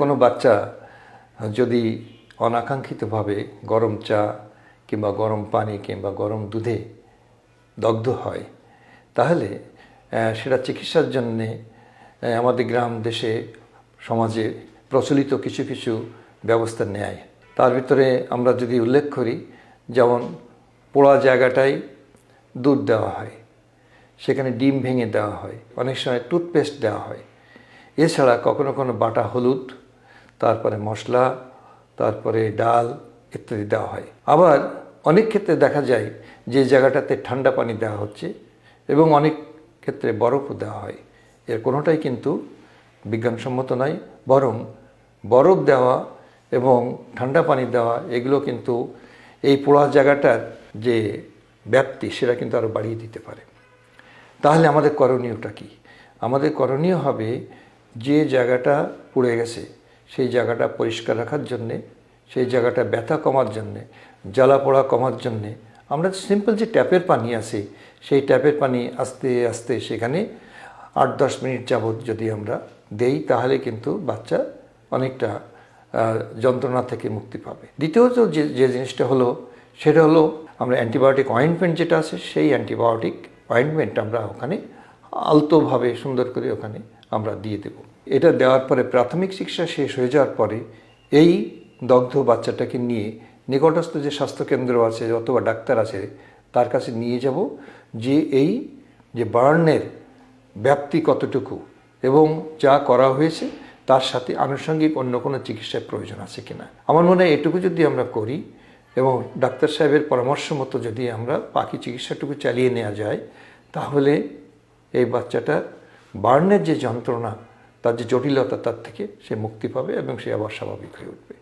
কোনো বাচ্চা যদি অনাকাঙ্ক্ষিতভাবে গরম চা কিংবা গরম পানি কিংবা গরম দুধে দগ্ধ হয় তাহলে সেটা চিকিৎসার জন্যে আমাদের গ্রাম দেশে সমাজে প্রচলিত কিছু কিছু ব্যবস্থা নেয়। তার ভিতরে আমরা যদি উল্লেখ করি, যেমন পোড়া জায়গাটায় দুধ দেওয়া হয়, সেখানে ডিম ভেঙে দেওয়া হয়, অনেক সময় টুথপেস্ট দেওয়া হয়। এছাড়া কখনো কোনো বাটা হলুদ, তারপরে মশলা, তারপরে ডাল ইত্যাদি দেওয়া হয়। আবার অনেক ক্ষেত্রে দেখা যায় যে জায়গাটাতে ঠান্ডা পানি দেওয়া হচ্ছে এবং অনেক ক্ষেত্রে বরফও দেওয়া হয়। এর কোনোটাই কিন্তু বিজ্ঞানসম্মত নয়, বরং বরফ দেওয়া এবং ঠান্ডা পানি দেওয়া এগুলো কিন্তু এই পোড়া জায়গাটার যে ব্যাপ্তি সেটা কিন্তু আরও বাড়িয়ে দিতে পারে। তাহলে আমাদের করণীয়টা কি? আমাদের করণীয় হবে যে জায়গাটা পুড়ে গেছে সেই জায়গাটা পরিষ্কার রাখার জন্যে, সেই জায়গাটা ব্যথা কমার জন্যে, জ্বালা পোড়া কমার জন্যে আমরা সিম্পল যে ট্যাপের পানি আছে সেই ট্যাপের পানি আস্তে আস্তে সেখানে 8-10 মিনিট যাবৎ যদি আমরা দেই তাহলে কিন্তু বাচ্চা অনেকটা যন্ত্রণা থেকে মুক্তি পাবে। দ্বিতীয়ত যে জিনিসটা হলো সেটা হলো আমরা অ্যান্টিবায়োটিক অয়েন্টমেন্ট যেটা আছে সেই অ্যান্টিবায়োটিক অয়েন্টমেন্ট আমরা ওখানে আলতোভাবে সুন্দর করে ওখানে আমরা দিয়ে দেব। এটা দেওয়ার পরে প্রাথমিক চিকিৎসা শেষ হয়ে যাওয়ার পরে এই দগ্ধ বাচ্চাটাকে নিয়ে নিকটস্থ যে স্বাস্থ্যকেন্দ্র আছে অথবা ডাক্তার আছে তার কাছে নিয়ে যাব, যে এই যে বার্নের ব্যাপ্তি কতটুকু এবং যা করা হয়েছে তার সাথে আনুষঙ্গিক অন্য কোনো চিকিৎসার প্রয়োজন আছে কিনা। আমার মনে হয় এটুকু যদি আমরা করি এবং ডাক্তার সাহেবের পরামর্শ মতো যদি আমরা বাকি চিকিৎসাটুকু চালিয়ে নেওয়া যায় তাহলে এই বাচ্চাটা বার্নের যে যন্ত্রণা, তার যে জটিলতা, তার থেকে সে মুক্তি পাবে এবং সে আবার স্বাভাবিক হয়ে উঠবে।